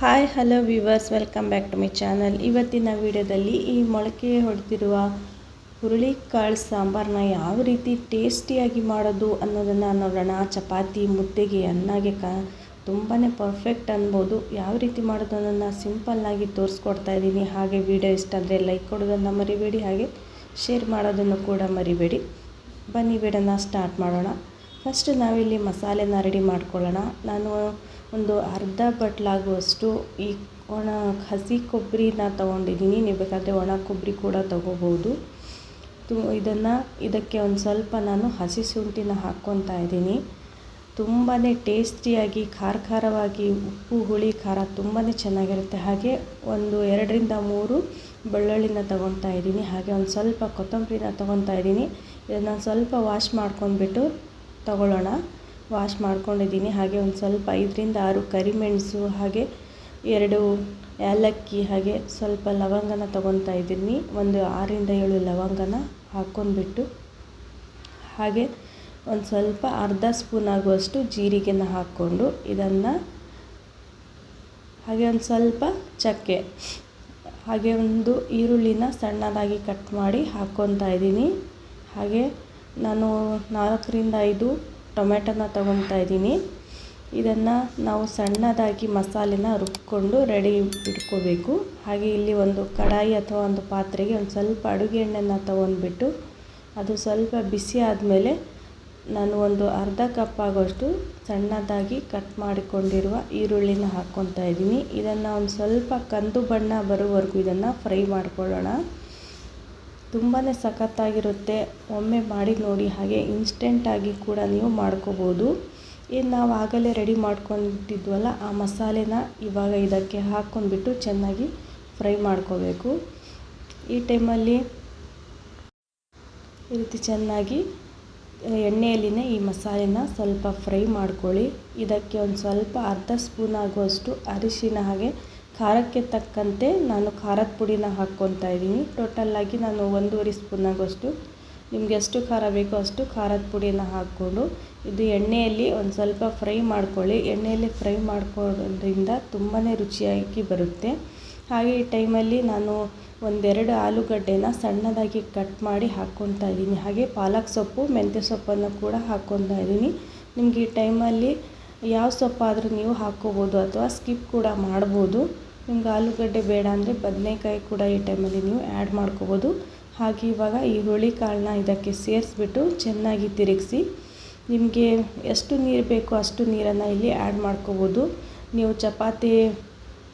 Hi hello viewers, welcome back to my channel. ಇವತ್ತಿನ ವಿಡಿಯೋದಲ್ಲಿ ಈ ಮೊಳಕೆ ಹೊಡೆದಿರುವ ಹುರುಳಿಕಾಳು ಸಾಂಬಾರನ್ನ ಯಾವ ರೀತಿ ಟೇಸ್ಟಿಯಾಗಿ ಮಾಡೋದು ಅನ್ನೋದನ್ನು ನೋಡೋಣ. ಚಪಾತಿ, ಮುದ್ದೆಗೆ, ಅನ್ನಗೆ ತುಂಬಾ ಪರ್ಫೆಕ್ಟ್ ಅನ್ಬೋದು. ಯಾವ ರೀತಿ ಮಾಡೋದು ಅನ್ನೋದನ್ನು ಸಿಂಪಲ್ಲಾಗಿ ತೋರಿಸ್ಕೊಡ್ತಾ ಇದ್ದೀನಿ. ಹಾಗೆ ವಿಡಿಯೋ ಇಷ್ಟ ಆದರೆ ಲೈಕ್ ಕೊಡೋದನ್ನು ಮರಿಬೇಡಿ, ಹಾಗೆ ಶೇರ್ ಮಾಡೋದನ್ನು ಕೂಡ ಮರಿಬೇಡಿ. ಬನ್ನಿ ವಿಡಿಯೋನ ಸ್ಟಾರ್ಟ್ ಮಾಡೋಣ. ಫಸ್ಟ್ ನಾವಿಲ್ಲಿ ಮಸಾಲೆನ ರೆಡಿ ಮಾಡ್ಕೊಳ್ಳೋಣ. ನಾನು ಒಂದು ಅರ್ಧ ಬಟ್ಲಾಗುವಷ್ಟು ಈ ಹಸಿ ಕೊಬ್ಬರಿನ ತೊಗೊಂಡಿದ್ದೀನಿ. ನೀವು ಬೇಕಾದರೆ ಒಣ ಕೊಬ್ಬರಿ ಕೂಡ ತೊಗೋಬೋದು. ಇದಕ್ಕೆ ಒಂದು ಸ್ವಲ್ಪ ನಾನು ಹಸಿ ಶುಂಠಿನ ಹಾಕ್ಕೊತಾ ಇದ್ದೀನಿ. ತುಂಬಾ ಟೇಸ್ಟಿಯಾಗಿ ಖಾರವಾಗಿ ಉಪ್ಪು ಹುಳಿ ಖಾರ ತುಂಬಾ ಚೆನ್ನಾಗಿರುತ್ತೆ. ಹಾಗೆ ಒಂದು 2ರಿಂದ 3 ಬೆಳ್ಳುಳ್ಳಿನ ತೊಗೊತಾ ಇದ್ದೀನಿ. ಹಾಗೆ ಒಂದು ಸ್ವಲ್ಪ ಕೊತ್ತಂಬರಿನ ತೊಗೊತಾ ಇದ್ದೀನಿ. ಇದನ್ನು ಸ್ವಲ್ಪ ವಾಶ್ ಮಾಡ್ಕೊಂಡ್ಬಿಟ್ಟು ತಗೊಳ್ಳೋಣ. ವಾಶ್ ಮಾಡ್ಕೊಂಡಿದ್ದೀನಿ. ಹಾಗೆ ಒಂದು ಸ್ವಲ್ಪ 5ರಿಂದ 6 ಕರಿಮೆಣಸು, ಹಾಗೆ 2 ಏಲಕ್ಕಿ, ಹಾಗೆ ಸ್ವಲ್ಪ ಲವಂಗನ ತೊಗೊತಾ ಇದ್ದೀನಿ. ಒಂದು 6ರಿಂದ 7 ಲವಂಗನ ಹಾಕ್ಕೊಂಡ್ಬಿಟ್ಟು, ಹಾಗೆ ಒಂದು ಸ್ವಲ್ಪ ಅರ್ಧ ಸ್ಪೂನ್ ಆಗುವಷ್ಟು ಜೀರಿಗೆನ ಹಾಕ್ಕೊಂಡು ಇದನ್ನು, ಹಾಗೆ ಒಂದು ಸ್ವಲ್ಪ ಚಕ್ಕೆ, ಹಾಗೆ ಒಂದು ಈರುಳ್ಳಿನ ಸಣ್ಣದಾಗಿ ಕಟ್ ಮಾಡಿ ಹಾಕ್ಕೊತಾ ಇದ್ದೀನಿ. ಹಾಗೆ ನಾನು 4ರಿಂದ 5 ಟೊಮೆಟೊನ ತೊಗೊತಾ ಇದ್ದೀನಿ. ಇದನ್ನು ನಾವು ಸಣ್ಣದಾಗಿ ಮಸಾಲೆನ ರುಬ್ಕೊಂಡು ರೆಡಿ ಇಟ್ಕೋಬೇಕು. ಹಾಗೆ ಇಲ್ಲಿ ಒಂದು ಕಡಾಯಿ ಅಥವಾ ಒಂದು ಪಾತ್ರೆಗೆ ಒಂದು ಸ್ವಲ್ಪ ಅಡುಗೆ ಎಣ್ಣೆನ ತೊಗೊಂಡ್ಬಿಟ್ಟು, ಅದು ಸ್ವಲ್ಪ ಬಿಸಿ ಆದಮೇಲೆ ನಾನು ಒಂದು ಅರ್ಧ ಕಪ್ ಆಗೋಷ್ಟು ಸಣ್ಣದಾಗಿ ಕಟ್ ಮಾಡಿಕೊಂಡಿರುವ ಈರುಳ್ಳಿನ ಹಾಕ್ಕೊತಾ ಇದ್ದೀನಿ. ಇದನ್ನು ಒಂದು ಸ್ವಲ್ಪ ಕಂದು ಬಣ್ಣ ಬರೋವರೆಗೂ ಇದನ್ನು ಫ್ರೈ ಮಾಡ್ಕೊಳ್ಳೋಣ. ತುಂಬಾ ಸಖತ್ತಾಗಿರುತ್ತೆ. ಒಮ್ಮೆ ಮಾಡಿ ನೋಡಿ. ಹಾಗೆ ಇನ್ಸ್ಟೆಂಟಾಗಿ ಕೂಡ ನೀವು ಮಾಡ್ಕೋಬೋದು. ನಾವು ಆಗಲೇ ರೆಡಿ ಮಾಡ್ಕೊಂಡಿದ್ವಲ್ಲ ಆ ಮಸಾಲೆನ ಇವಾಗ ಇದಕ್ಕೆ ಹಾಕ್ಕೊಂಡ್ಬಿಟ್ಟು ಚೆನ್ನಾಗಿ ಫ್ರೈ ಮಾಡ್ಕೋಬೇಕು. ಈ ಟೈಮಲ್ಲಿ ಈ ರೀತಿ ಚೆನ್ನಾಗಿ ಎಣ್ಣೆಯಲ್ಲಿನೇ ಈ ಮಸಾಲೆನ ಸ್ವಲ್ಪ ಫ್ರೈ ಮಾಡ್ಕೊಳ್ಳಿ. ಇದಕ್ಕೆ ಒಂದು ಸ್ವಲ್ಪ ಅರ್ಧ ಸ್ಪೂನ್ ಆಗುವಷ್ಟು ಅರಿಶಿನ, ಹಾಗೆ ಖಾರಕ್ಕೆ ತಕ್ಕಂತೆ ನಾನು ಖಾರದ ಪುಡಿನ ಹಾಕ್ಕೊತಾ ಇದ್ದೀನಿ. ಟೋಟಲ್ಲಾಗಿ ನಾನು 1.5 ಸ್ಪೂನ್ ಆಗುವಷ್ಟು, ನಿಮಗೆ ಎಷ್ಟು ಖಾರ ಬೇಕೋ ಅಷ್ಟು ಖಾರದ ಪುಡಿನ ಹಾಕ್ಕೊಂಡು ಇದು ಎಣ್ಣೆಯಲ್ಲಿ ಒಂದು ಸ್ವಲ್ಪ ಫ್ರೈ ಮಾಡ್ಕೊಳ್ಳಿ. ಎಣ್ಣೆಯಲ್ಲಿ ಫ್ರೈ ಮಾಡ್ಕೊಳ್ಳೋದ್ರಿಂದ ತುಂಬಾ ರುಚಿಯಾಗಿ ಬರುತ್ತೆ. ಹಾಗೆ ಈ ಟೈಮಲ್ಲಿ ನಾನು 1-2 ಆಲೂಗಡ್ಡೆನ ಸಣ್ಣದಾಗಿ ಕಟ್ ಮಾಡಿ ಹಾಕ್ಕೊತಾ ಇದ್ದೀನಿ. ಹಾಗೆ ಪಾಲಕ್ ಸೊಪ್ಪು, ಮೆಂತ್ಯ ಸೊಪ್ಪನ್ನು ಕೂಡ ಹಾಕ್ಕೊತಾ ಇದ್ದೀನಿ. ನಿಮಗೆ ಈ ಟೈಮಲ್ಲಿ ಯಾವ ಸೊಪ್ಪಾದರೂ ನೀವು ಹಾಕ್ಕೋಬೋದು ಅಥವಾ ಸ್ಕಿಪ್ ಕೂಡ ಮಾಡ್ಬೋದು. ನಿಮ್ಗೆ ಆಲೂಗಡ್ಡೆ ಬೇಡ ಅಂದರೆ ಬದನೆಕಾಯಿ ಕೂಡ ಈ ಟೈಮಲ್ಲಿ ನೀವು ಆ್ಯಡ್ ಮಾಡ್ಕೋಬೋದು. ಹಾಗೆ ಇವಾಗ ಈ ಹುರುಳಿಕಾಳನ್ನ ಇದಕ್ಕೆ ಸೇರಿಸ್ಬಿಟ್ಟು ಚೆನ್ನಾಗಿ ತಿರುಗಿಸಿ, ನಿಮಗೆ ಎಷ್ಟು ನೀರು ಬೇಕೋ ಅಷ್ಟು ನೀರನ್ನು ಇಲ್ಲಿ ಆ್ಯಡ್ ಮಾಡ್ಕೋಬೋದು. ನೀವು ಚಪಾತಿ,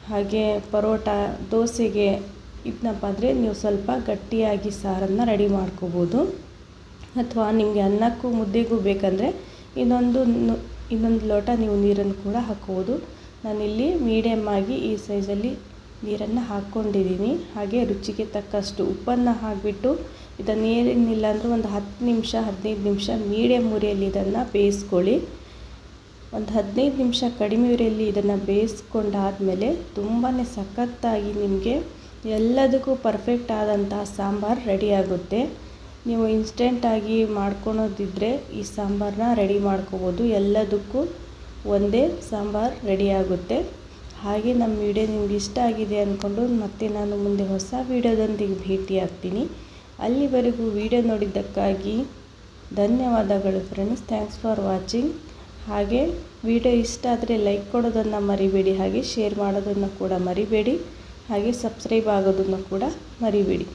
ಹಾಗೆ ಪರೋಟ, ದೋಸೆಗೆ ಇದನ್ನಪ್ಪ ಅಂದರೆ ನೀವು ಸ್ವಲ್ಪ ಗಟ್ಟಿಯಾಗಿ ಸಾರನ್ನು ರೆಡಿ ಮಾಡ್ಕೋಬೋದು. ಅಥವಾ ನಿಮಗೆ ಅನ್ನಕ್ಕೂ ಮುದ್ದೆಗೂ ಬೇಕಂದರೆ ಇನ್ನೊಂದು ಲೋಟ ನೀವು ನೀರನ್ನು ಕೂಡ ಹಾಕ್ಕೋಬೋದು. ನಾನಿಲ್ಲಿ ಮೀಡಿಯಮ್ ಆಗಿ ಈ ಸೈಜಲ್ಲಿ ನೀರನ್ನು ಹಾಕ್ಕೊಂಡಿದ್ದೀನಿ. ಹಾಗೆ ರುಚಿಗೆ ತಕ್ಕಷ್ಟು ಉಪ್ಪನ್ನು ಹಾಕಿಬಿಟ್ಟು ಇದನ್ನು ಏನಿಲ್ಲ ಅಂದರೂ ಒಂದು 10 ನಿಮಿಷ 15 ನಿಮಿಷ ಮೀಡಿಯಮ್ ಉರಿಯಲ್ಲಿ ಇದನ್ನು ಬೇಯಿಸ್ಕೊಳ್ಳಿ. ಒಂದು 15 ನಿಮಿಷ ಕಡಿಮೆ ಉರಿಯಲ್ಲಿ ಇದನ್ನು ಬೇಯಿಸ್ಕೊಂಡಾದಮೇಲೆ ತುಂಬಾ ಸಖತ್ತಾಗಿ ನಿಮಗೆ ಎಲ್ಲದಕ್ಕೂ ಪರ್ಫೆಕ್ಟ್ ಆದಂತಹ ಸಾಂಬಾರು ರೆಡಿಯಾಗುತ್ತೆ. ನೀವು ಇನ್ಸ್ಟೆಂಟಾಗಿ ಮಾಡ್ಕೊಳೋದಿದ್ದರೆ ಈ ಸಾಂಬಾರನ್ನ ರೆಡಿ ಮಾಡ್ಕೋಬೋದು. ಎಲ್ಲದಕ್ಕೂ ಒಂದೇ ಸಾಂಬಾರು ರೆಡಿಯಾಗುತ್ತೆ. ಹಾಗೆ ನಮ್ಮ ವಿಡಿಯೋ ನಿಮ್ಗೆ ಇಷ್ಟ ಆಗಿದೆ ಅಂದ್ಕೊಂಡು ಮತ್ತೆ ನಾನು ಮುಂದೆ ಹೊಸ ವಿಡಿಯೋದೊಂದಿಗೆ ಭೇಟಿ ಆಗ್ತೀನಿ. ಅಲ್ಲಿವರೆಗೂ ವಿಡಿಯೋ ನೋಡಿದ್ದಕ್ಕಾಗಿ ಧನ್ಯವಾದಗಳು ಫ್ರೆಂಡ್ಸ್. Thanks for watching. ಹಾಗೆ ವಿಡಿಯೋ ಇಷ್ಟ ಆದರೆ ಲೈಕ್ ಕೊಡೋದನ್ನು ಮರಿಬೇಡಿ, ಹಾಗೆ ಶೇರ್ ಮಾಡೋದನ್ನು ಕೂಡ ಮರಿಬೇಡಿ, ಹಾಗೆ ಸಬ್ಸ್ಕ್ರೈಬ್ ಆಗೋದನ್ನು ಕೂಡ ಮರಿಬೇಡಿ.